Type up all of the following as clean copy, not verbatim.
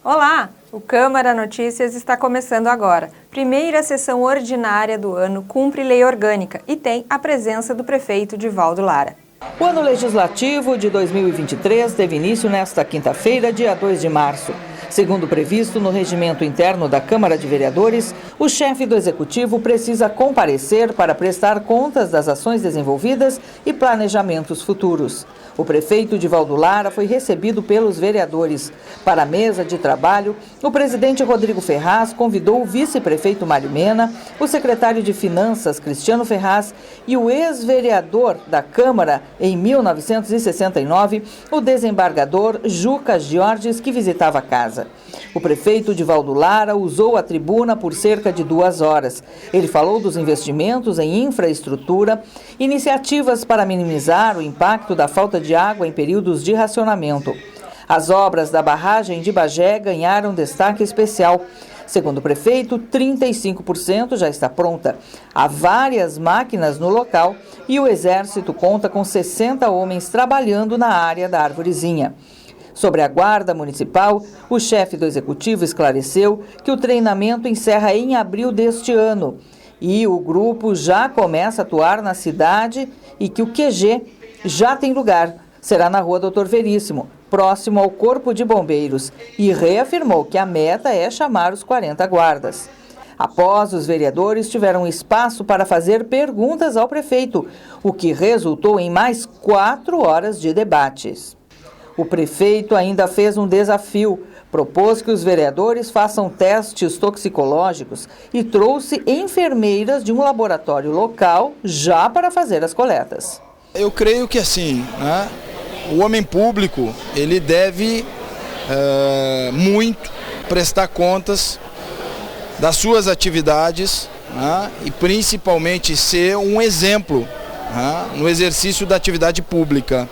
Olá! O Câmara Notícias está começando agora. Primeira sessão ordinária do ano cumpre lei orgânica e tem a presença do prefeito Divaldo Lara. O ano legislativo de 2023 teve início nesta quinta-feira, dia 2 de março. Segundo previsto no regimento interno da Câmara de Vereadores, o chefe do Executivo precisa comparecer para prestar contas das ações desenvolvidas e planejamentos futuros. O prefeito Divaldo Lara foi recebido pelos vereadores. Para a mesa de trabalho, o presidente Rodrigo Ferraz convidou o vice-prefeito Mário Mena, o secretário de Finanças Cristiano Ferraz e o ex-vereador da Câmara em 1969, o desembargador Juca Giorges, que visitava a casa. O prefeito Divaldo Lara usou a tribuna por cerca de 2 horas. Ele falou dos investimentos em infraestrutura, iniciativas para minimizar o impacto da falta de água em períodos de racionamento. As obras da barragem de Bagé ganharam destaque especial. Segundo o prefeito, 35% já está pronta. Há várias máquinas no local e o Exército conta com 60 homens trabalhando na área da Arvorezinha. Sobre a Guarda Municipal, o chefe do Executivo esclareceu que o treinamento encerra em abril deste ano e o grupo já começa a atuar na cidade e que o QG já tem lugar. Será na Rua Doutor Veríssimo, próximo ao Corpo de Bombeiros, e reafirmou que a meta é chamar os 40 guardas. Após, os vereadores tiveram espaço para fazer perguntas ao prefeito, o que resultou em mais 4 horas de debates. O prefeito ainda fez um desafio, propôs que os vereadores façam testes toxicológicos e trouxe enfermeiras de um laboratório local já para fazer as coletas. Eu creio que assim, né, o homem público ele deve muito prestar contas das suas atividades, né, e principalmente ser um exemplo, né, no exercício da atividade pública.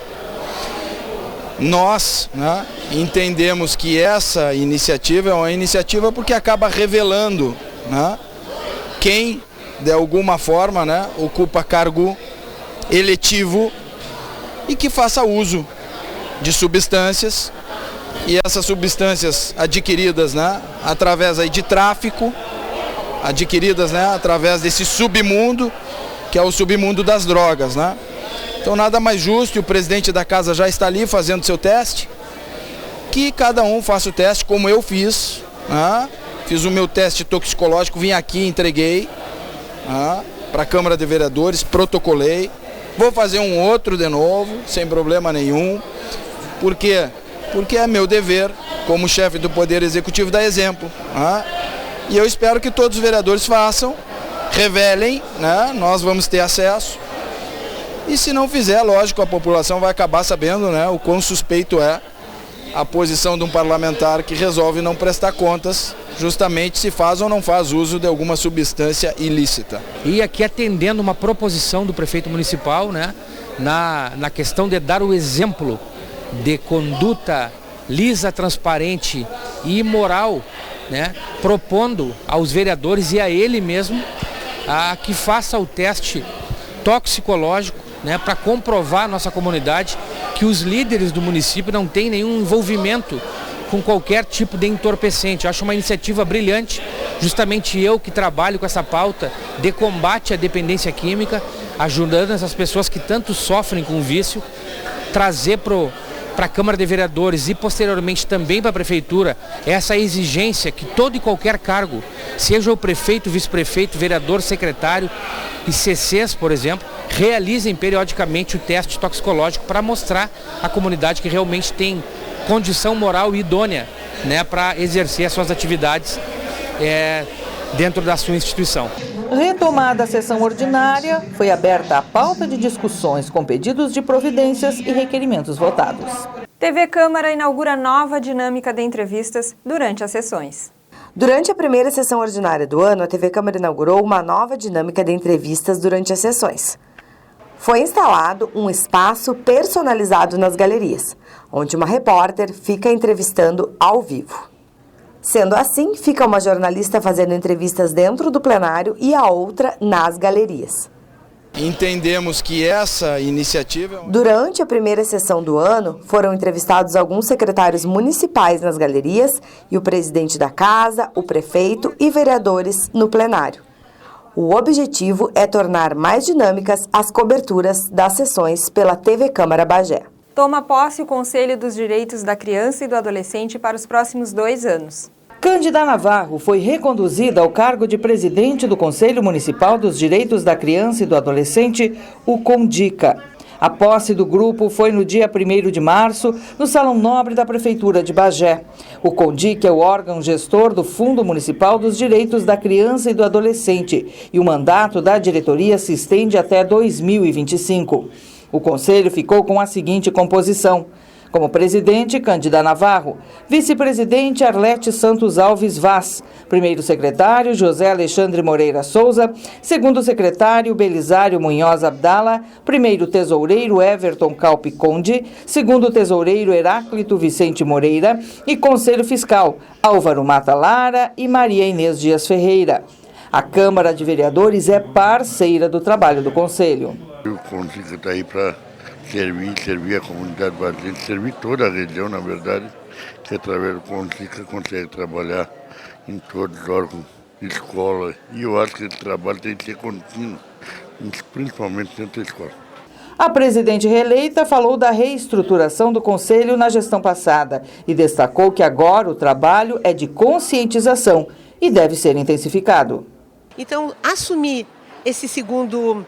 Nós, né, entendemos que essa iniciativa é uma iniciativa porque acaba revelando, né, quem, de alguma forma, né, ocupa cargo eletivo e que faça uso de substâncias, e essas substâncias adquiridas, né, através aí de tráfico, adquiridas, né, através desse submundo, que é o submundo das drogas, né? Então nada mais justo, e o presidente da casa já está ali fazendo seu teste, que cada um faça o teste como eu fiz, né? Fiz o meu teste toxicológico, vim aqui, entreguei, né, para a Câmara de Vereadores, protocolei, vou fazer um outro de novo, sem problema nenhum. Por quê? Porque é meu dever, como chefe do Poder Executivo, dar exemplo, né? E eu espero que todos os vereadores façam, revelem, né? Nós vamos ter acesso. E se não fizer, lógico, a população vai acabar sabendo, né, o quão suspeito é a posição de um parlamentar que resolve não prestar contas, justamente se faz ou não faz uso de alguma substância ilícita. E aqui atendendo uma proposição do prefeito municipal, né, na questão de dar o exemplo de conduta lisa, transparente e moral, né, propondo aos vereadores e a ele mesmo que faça o teste toxicológico, né, para comprovar à nossa comunidade que os líderes do município não têm nenhum envolvimento com qualquer tipo de entorpecente. Eu acho uma iniciativa brilhante, justamente eu que trabalho com essa pauta de combate à dependência química, ajudando essas pessoas que tanto sofrem com o vício, trazer para a Câmara de Vereadores e posteriormente também para a Prefeitura essa exigência que todo e qualquer cargo, seja o prefeito, vice-prefeito, vereador, secretário e CCs, por exemplo, realizem periodicamente o teste toxicológico para mostrar à comunidade que realmente tem condição moral e idônea, né, para exercer as suas atividades dentro da sua instituição. Retomada a sessão ordinária, foi aberta a pauta de discussões com pedidos de providências e requerimentos votados. TV Câmara inaugura nova dinâmica de entrevistas durante as sessões. Durante a primeira sessão ordinária do ano, a TV Câmara inaugurou uma nova dinâmica de entrevistas durante as sessões. Foi instalado um espaço personalizado nas galerias, onde uma repórter fica entrevistando ao vivo. Sendo assim, fica uma jornalista fazendo entrevistas dentro do plenário e a outra nas galerias. Entendemos que essa iniciativa... Durante a primeira sessão do ano, foram entrevistados alguns secretários municipais nas galerias e o presidente da casa, o prefeito e vereadores no plenário. O objetivo é tornar mais dinâmicas as coberturas das sessões pela TV Câmara Bagé. Toma posse o Conselho dos Direitos da Criança e do Adolescente para os próximos 2 anos. Cândida Navarro foi reconduzida ao cargo de presidente do Conselho Municipal dos Direitos da Criança e do Adolescente, o CONDICA. A posse do grupo foi no dia 1º de março, no Salão Nobre da Prefeitura de Bagé. O CONDICA é o órgão gestor do Fundo Municipal dos Direitos da Criança e do Adolescente e o mandato da diretoria se estende até 2025. O conselho ficou com a seguinte composição: como presidente, Cândida Navarro. Vice-presidente, Arlete Santos Alves Vaz. Primeiro secretário, José Alexandre Moreira Souza. Segundo secretário, Belisário Munhoz Abdala. Primeiro tesoureiro, Everton Calpe Conde. Segundo tesoureiro, Heráclito Vicente Moreira. E conselho fiscal, Álvaro Mata Lara e Maria Inês Dias Ferreira. A Câmara de Vereadores é parceira do trabalho do conselho. O conselho está aí para servir a comunidade brasileira, servir toda a região, na verdade, que através do conselho consegue trabalhar em todos os órgãos de escola. E eu acho que esse trabalho tem que ser contínuo, principalmente dentro da escola. A presidente reeleita falou da reestruturação do conselho na gestão passada e destacou que agora o trabalho é de conscientização e deve ser intensificado. Então, assumir esse segundo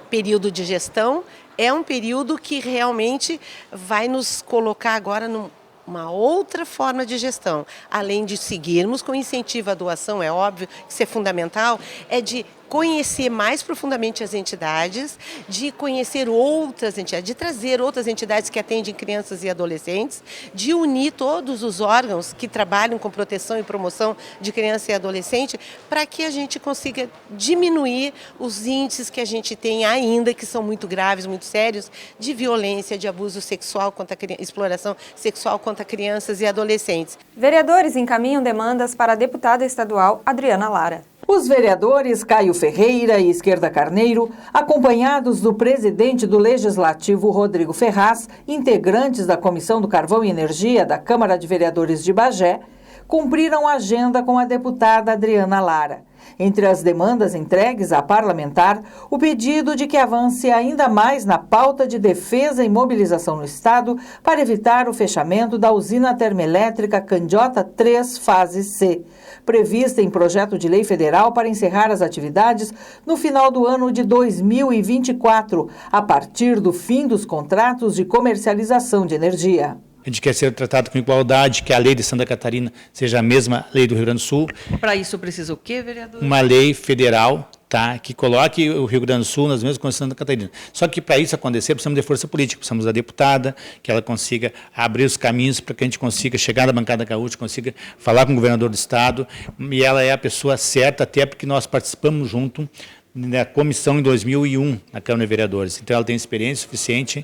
período de gestão é um período que realmente vai nos colocar agora numa outra forma de gestão. Além de seguirmos com incentivo à doação, é óbvio que isso é fundamental, é de conhecer mais profundamente as entidades, de conhecer outras entidades, de trazer outras entidades que atendem crianças e adolescentes, de unir todos os órgãos que trabalham com proteção e promoção de criança e adolescente, para que a gente consiga diminuir os índices que a gente tem ainda, que são muito graves, muito sérios, de violência, de abuso sexual, exploração sexual contra crianças e adolescentes. Vereadores encaminham demandas para a deputada estadual Adriana Lara. Os vereadores Caio Ferreira e Esquerda Carneiro, acompanhados do presidente do Legislativo Rodrigo Ferraz, integrantes da Comissão do Carvão e Energia da Câmara de Vereadores de Bagé, cumpriram a agenda com a deputada Adriana Lara. Entre as demandas entregues à parlamentar, o pedido de que avance ainda mais na pauta de defesa e mobilização no Estado para evitar o fechamento da usina termoelétrica Candiota 3, fase C, prevista em projeto de lei federal para encerrar as atividades no final do ano de 2024, a partir do fim dos contratos de comercialização de energia. A gente quer ser tratado com igualdade, que a lei de Santa Catarina seja a mesma lei do Rio Grande do Sul. Para isso precisa o quê, vereador? Uma lei federal, tá, que coloque o Rio Grande do Sul nas mesmas condições de Santa Catarina. Só que para isso acontecer, precisamos de força política, precisamos da deputada, que ela consiga abrir os caminhos para que a gente consiga chegar na bancada gaúcha, consiga falar com o governador do Estado, e ela é a pessoa certa, até porque nós participamos junto na comissão em 2001, na Câmara de Vereadores. Então ela tem experiência suficiente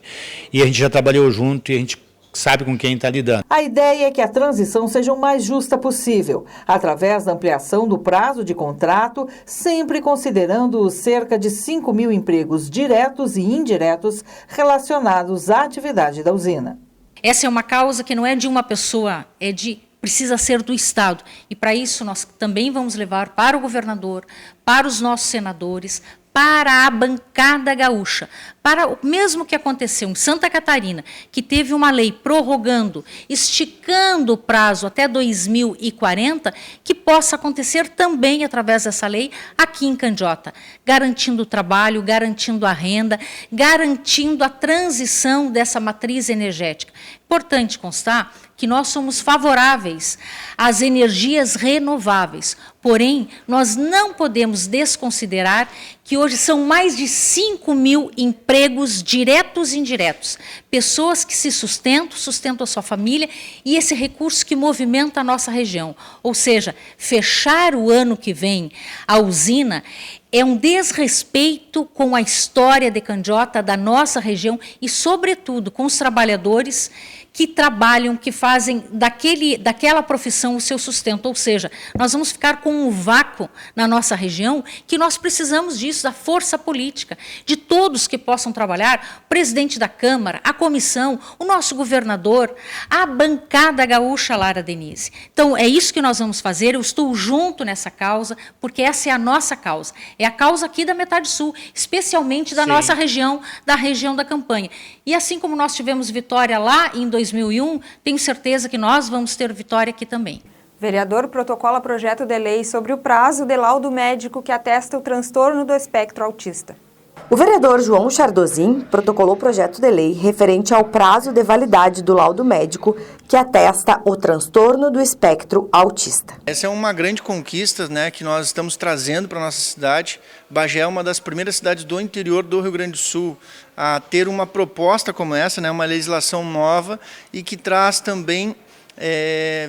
e a gente já trabalhou junto e a gente sabe com quem está lidando. A ideia é que a transição seja o mais justa possível, através da ampliação do prazo de contrato, sempre considerando os cerca de 5.000 empregos diretos e indiretos relacionados à atividade da usina. Essa é uma causa que não é de uma pessoa, precisa ser do Estado. E para isso nós também vamos levar para o governador, para os nossos senadores, para a bancada gaúcha, para o mesmo que aconteceu em Santa Catarina, que teve uma lei prorrogando, esticando o prazo até 2040, que possa acontecer também através dessa lei aqui em Candiota, garantindo o trabalho, garantindo a renda, garantindo a transição dessa matriz energética. Importante constar que nós somos favoráveis às energias renováveis, porém, nós não podemos desconsiderar que hoje são mais de 5.000 empregos diretos e indiretos, pessoas que se sustentam a sua família e esse recurso que movimenta a nossa região. Ou seja, fechar o ano que vem a usina é um desrespeito com a história de Candiota, da nossa região e, sobretudo, com os trabalhadores que trabalham, que fazem daquela profissão o seu sustento. Ou seja, nós vamos ficar com um vácuo na nossa região que nós precisamos disso, da força política, de todos que possam trabalhar, o presidente da Câmara, a comissão, o nosso governador, a bancada gaúcha Lara Denise. Então, é isso que nós vamos fazer, eu estou junto nessa causa, porque essa é a nossa causa, é a causa aqui da Metade Sul, especialmente da nossa região, da região da campanha. E assim como nós tivemos vitória lá em 2001, tenho certeza que nós vamos ter vitória aqui também. Vereador protocola projeto de lei sobre o prazo de laudo médico que atesta o transtorno do espectro autista. O vereador João Chardozin protocolou projeto de lei referente ao prazo de validade do laudo médico que atesta o transtorno do espectro autista. Essa é uma grande conquista, né, que nós estamos trazendo para a nossa cidade. Bagé é uma das primeiras cidades do interior do Rio Grande do Sul a ter uma proposta como essa, né, uma legislação nova e que traz também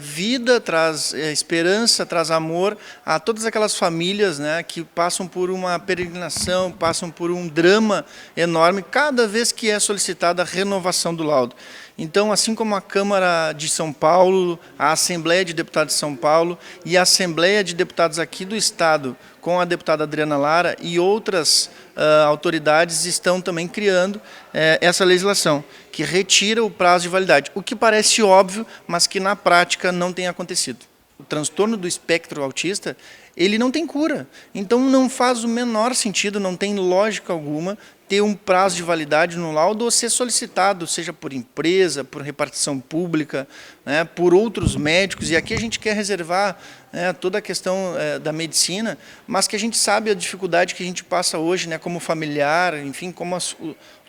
vida, traz esperança, traz amor a todas aquelas famílias, né, que passam por uma peregrinação, passam por um drama enorme cada vez que é solicitada a renovação do laudo. Então, assim como a Câmara de São Paulo, a Assembleia de Deputados de São Paulo e a Assembleia de Deputados aqui do Estado, com a deputada Adriana Lara e outras autoridades estão também criando essa legislação, que retira o prazo de validade, o que parece óbvio, mas que na prática não tem acontecido. O transtorno do espectro autista, ele não tem cura, então não faz o menor sentido, não tem lógica alguma ter um prazo de validade no laudo ou ser solicitado, seja por empresa, por repartição pública, né, por outros médicos, e aqui a gente quer reservar toda a questão da medicina, mas que a gente sabe a dificuldade que a gente passa hoje, né, como familiar, enfim, como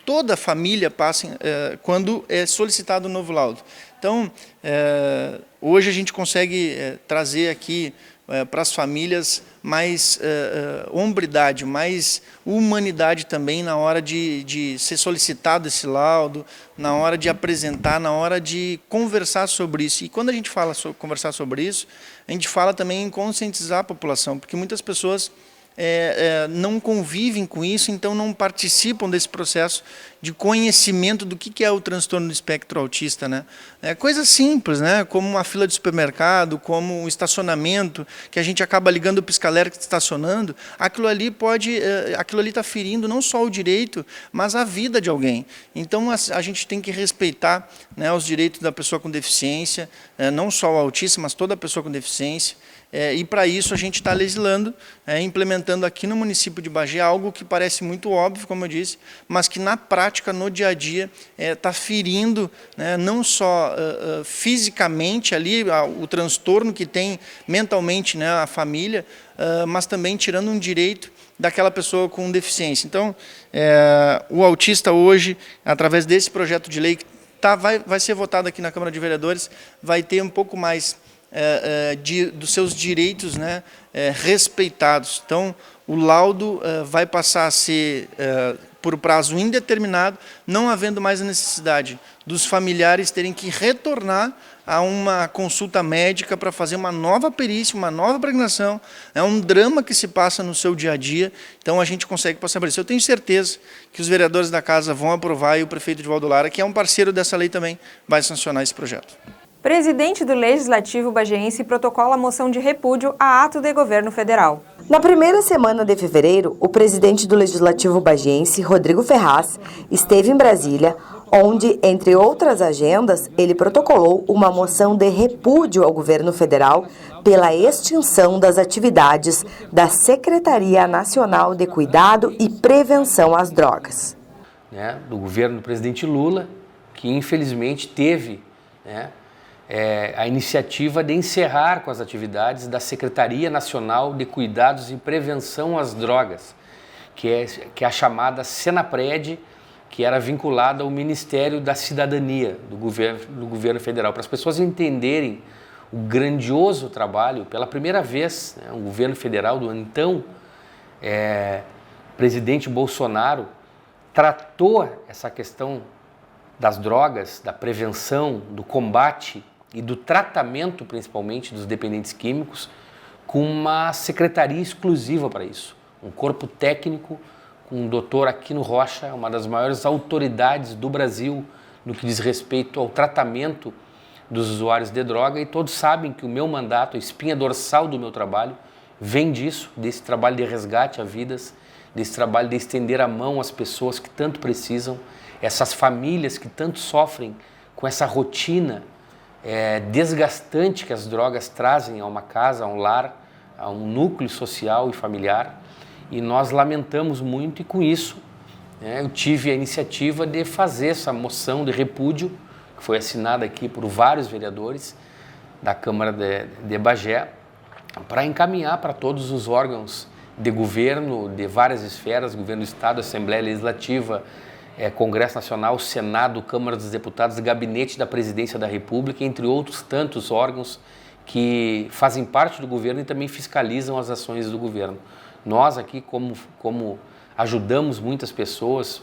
toda a família passa quando é solicitado um novo laudo. Então, hoje a gente consegue trazer aqui para as famílias mais hombridade, mais humanidade também na hora de ser solicitado esse laudo, na hora de apresentar, na hora de conversar sobre isso. E quando a gente fala sobre conversar sobre isso, a gente fala também em conscientizar a população, porque muitas pessoas não convivem com isso, então não participam desse processo de conhecimento do que é o transtorno do espectro autista, né? É coisa simples, né? Como uma fila de supermercado, como um estacionamento, que a gente acaba ligando o pisca-alerta estacionando, aquilo ali está ferindo não só o direito, mas a vida de alguém. Então a gente tem que respeitar, né, os direitos da pessoa com deficiência, não só o autista, mas toda pessoa com deficiência. E para isso a gente está legislando, implementando aqui no município de Bagé algo que parece muito óbvio, como eu disse, mas que na prática, no dia a dia, está ferindo, né, não só fisicamente ali o transtorno que tem mentalmente, né, a família, mas também tirando um direito daquela pessoa com deficiência. Então, o autista hoje, através desse projeto de lei que vai ser votado aqui na Câmara de Vereadores, vai ter um pouco mais dos seus direitos, né, respeitados. Então, o laudo vai passar a ser por prazo indeterminado, não havendo mais a necessidade dos familiares terem que retornar a uma consulta médica para fazer uma nova perícia, uma nova pregnação. É um drama que se passa no seu dia a dia, então a gente consegue passar por isso. Eu tenho certeza que os vereadores da casa vão aprovar e o prefeito de Valdo Lara, que é um parceiro dessa lei também, vai sancionar esse projeto. Presidente do Legislativo bagiense protocola a moção de repúdio a ato de governo federal. Na primeira semana de fevereiro, o presidente do Legislativo bagiense, Rodrigo Ferraz, esteve em Brasília, onde, entre outras agendas, ele protocolou uma moção de repúdio ao governo federal pela extinção das atividades da Secretaria Nacional de Cuidado e Prevenção às Drogas. Do governo do presidente Lula, que infelizmente teve a iniciativa de encerrar com as atividades da Secretaria Nacional de Cuidados e Prevenção às Drogas, que é a chamada Senapred, que era vinculada ao Ministério da Cidadania do governo federal, para as pessoas entenderem o grandioso trabalho. Pela primeira vez, o governo federal do então presidente Bolsonaro tratou essa questão das drogas, da prevenção, do combate e do tratamento, principalmente, dos dependentes químicos, com uma secretaria exclusiva para isso. Um corpo técnico, com o doutor Aquino Rocha, uma das maiores autoridades do Brasil no que diz respeito ao tratamento dos usuários de droga, e todos sabem que o meu mandato, a espinha dorsal do meu trabalho, vem disso, desse trabalho de resgate a vidas, desse trabalho de estender a mão às pessoas que tanto precisam, essas famílias que tanto sofrem com essa rotina desgastante que as drogas trazem a uma casa, a um lar, a um núcleo social e familiar. E nós lamentamos muito, e com isso eu tive a iniciativa de fazer essa moção de repúdio, que foi assinada aqui por vários vereadores da Câmara de Bagé, para encaminhar para todos os órgãos de governo, de várias esferas, governo do Estado, Assembleia Legislativa, Congresso Nacional, Senado, Câmara dos Deputados, Gabinete da Presidência da República, entre outros tantos órgãos que fazem parte do governo e também fiscalizam as ações do governo. Nós aqui, como ajudamos muitas pessoas,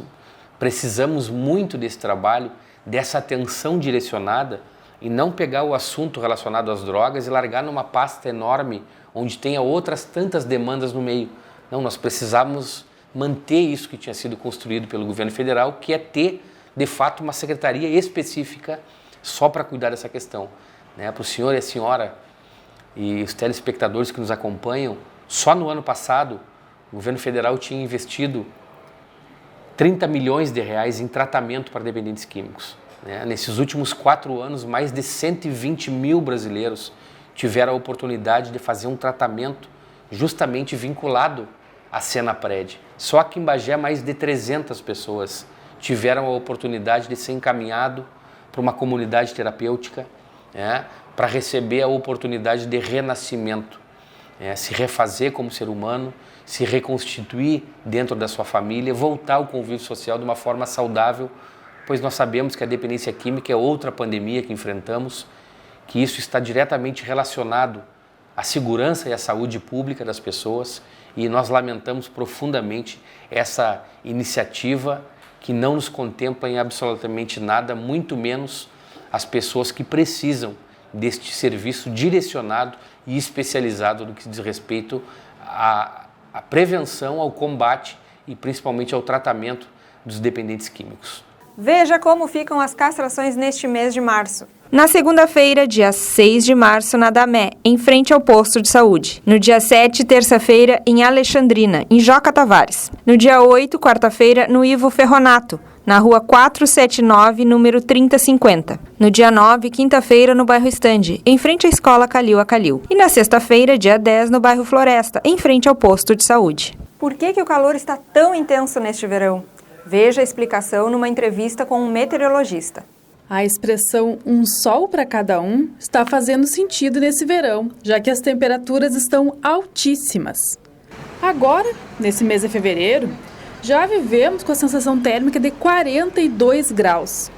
precisamos muito desse trabalho, dessa atenção direcionada, e não pegar o assunto relacionado às drogas e largar numa pasta enorme onde tenha outras tantas demandas no meio. Não, nós precisamos manter isso que tinha sido construído pelo governo federal, que é ter, de fato, uma secretaria específica só para cuidar dessa questão. Para o senhor e a senhora e os telespectadores que nos acompanham, só no ano passado o governo federal tinha investido 30 milhões de reais em tratamento para dependentes químicos. Nesses últimos 4 anos, mais de 120 mil brasileiros tiveram a oportunidade de fazer um tratamento justamente vinculado à Senapred. Só aqui em Bagé, mais de 300 pessoas tiveram a oportunidade de ser encaminhado para uma comunidade terapêutica, para receber a oportunidade de renascimento, se refazer como ser humano, se reconstituir dentro da sua família, voltar ao convívio social de uma forma saudável, pois nós sabemos que a dependência química é outra pandemia que enfrentamos, que isso está diretamente relacionado à segurança e à saúde pública das pessoas, e nós lamentamos profundamente essa iniciativa que não nos contempla em absolutamente nada, muito menos as pessoas que precisam deste serviço direcionado e especializado no que diz respeito à prevenção, ao combate e principalmente ao tratamento dos dependentes químicos. Veja como ficam as castrações neste mês de março. Na segunda-feira, dia 6 de março, na Damé, em frente ao posto de saúde. No dia 7, terça-feira, em Alexandrina, em Joca Tavares. No dia 8, quarta-feira, no Ivo Ferronato, na rua 479, número 3050. No dia 9, quinta-feira, no bairro Estande, em frente à escola Calil a Calil. E na sexta-feira, dia 10, no bairro Floresta, em frente ao posto de saúde. Por que o calor está tão intenso neste verão? Veja a explicação numa entrevista com um meteorologista. A expressão "um sol para cada um" está fazendo sentido nesse verão, já que as temperaturas estão altíssimas. Agora, nesse mês de fevereiro, já vivemos com a sensação térmica de 42 graus.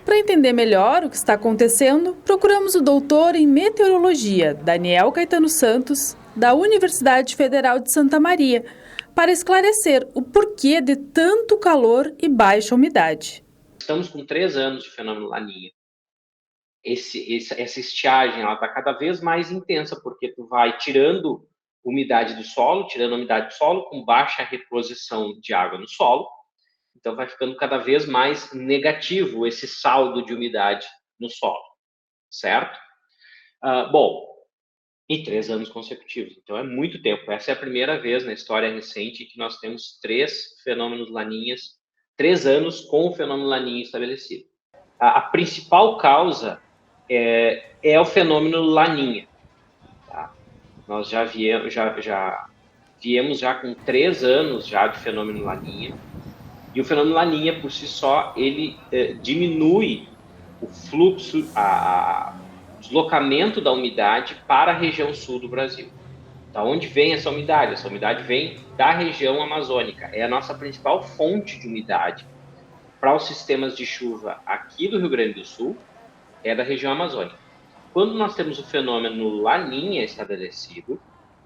Para entender melhor o que está acontecendo, procuramos o doutor em meteorologia, Daniel Caetano Santos, da Universidade Federal de Santa Maria, para esclarecer o porquê de tanto calor e baixa umidade. Estamos com 3 anos de fenômeno Laninha. Essa estiagem está cada vez mais intensa, porque tu vai tirando umidade do solo, com baixa reposição de água no solo. Então vai ficando cada vez mais negativo esse saldo de umidade no solo, certo? E 3 anos consecutivos. Então é muito tempo. Essa é a primeira vez na história recente que nós temos 3 fenômenos Laninhas, 3 anos com o fenômeno Laninha estabelecido. A principal causa é o fenômeno Laninha. Tá? Nós já viemos com 3 anos já de fenômeno Laninha. E o fenômeno Laninha, por si só, ele diminui o fluxo, o deslocamento da umidade para a região sul do Brasil. Da onde vem essa umidade? Essa umidade vem da região amazônica. É a nossa principal fonte de umidade para os sistemas de chuva aqui do Rio Grande do Sul, é da região amazônica. Quando nós temos o fenômeno Laninha estabelecido,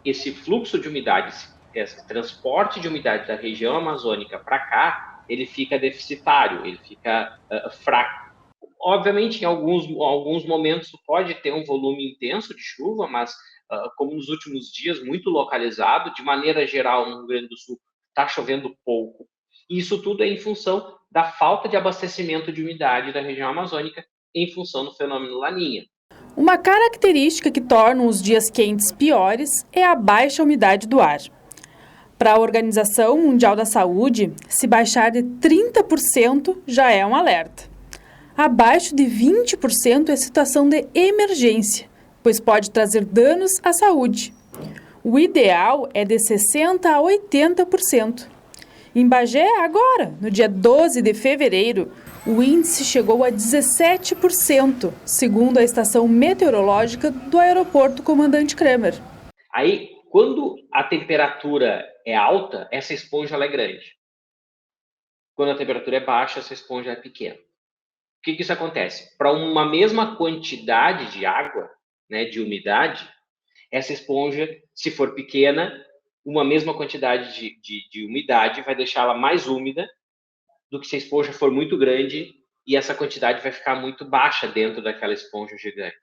esse fluxo de umidade, esse transporte de umidade da região amazônica para cá, ele fica deficitário, ele fica fraco. Obviamente, em alguns momentos pode ter um volume intenso de chuva, mas como nos últimos dias, muito localizado, de maneira geral, no Rio Grande do Sul está chovendo pouco. E isso tudo é em função da falta de abastecimento de umidade da região amazônica em função do fenômeno Laninha. Uma característica que torna os dias quentes piores é a baixa umidade do ar. Para a Organização Mundial da Saúde, se baixar de 30% já é um alerta. Abaixo de 20% é situação de emergência, pois pode trazer danos à saúde. O ideal é de 60% a 80%. Em Bagé, agora, no dia 12 de fevereiro, o índice chegou a 17%, segundo a estação meteorológica do aeroporto Comandante Kremer. Aí, quando a temperatura é alta, essa esponja ela é grande. Quando a temperatura é baixa, essa esponja é pequena. O que isso acontece? Para uma mesma quantidade de água, né, de umidade, essa esponja, se for pequena, uma mesma quantidade de umidade vai deixá-la mais úmida do que se a esponja for muito grande e essa quantidade vai ficar muito baixa dentro daquela esponja gigante.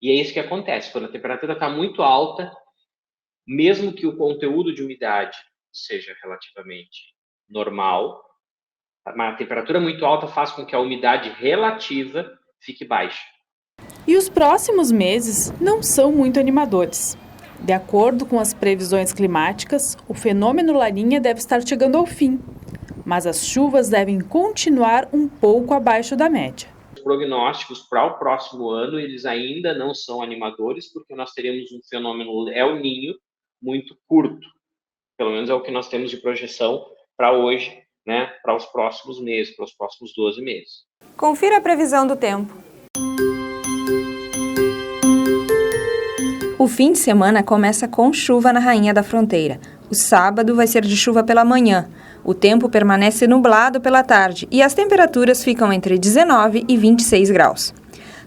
E é isso que acontece. Quando a temperatura está muito alta, mesmo que o conteúdo de umidade seja relativamente normal, a temperatura muito alta faz com que a umidade relativa fique baixa. E os próximos meses não são muito animadores. De acordo com as previsões climáticas, o fenômeno Laninha deve estar chegando ao fim, mas as chuvas devem continuar um pouco abaixo da média. Os prognósticos para o próximo ano, eles ainda não são animadores, porque nós teremos um fenômeno El Niño muito curto. Pelo menos é o que nós temos de projeção para hoje, né, para os próximos meses, para os próximos 12 meses. Confira a previsão do tempo. O fim de semana começa com chuva na Rainha da Fronteira. O sábado vai ser de chuva pela manhã. O tempo permanece nublado pela tarde e as temperaturas ficam entre 19 e 26 graus.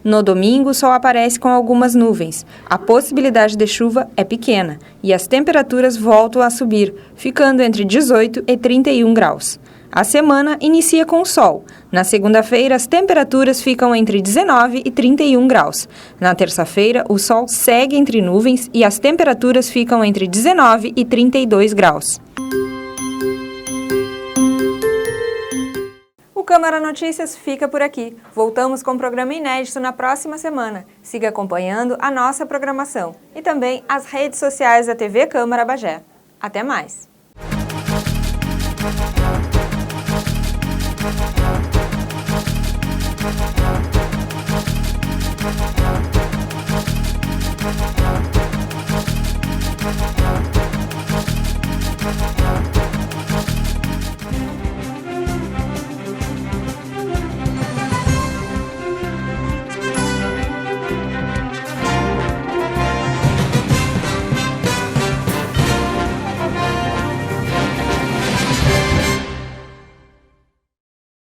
No domingo, o sol aparece com algumas nuvens. A possibilidade de chuva é pequena e as temperaturas voltam a subir, ficando entre 18 e 31 graus. A semana inicia com sol. Na segunda-feira, as temperaturas ficam entre 19 e 31 graus. Na terça-feira, o sol segue entre nuvens e as temperaturas ficam entre 19 e 32 graus. O Câmara Notícias fica por aqui. Voltamos com um programa inédito na próxima semana. Siga acompanhando a nossa programação e também as redes sociais da TV Câmara Bagé. Até mais!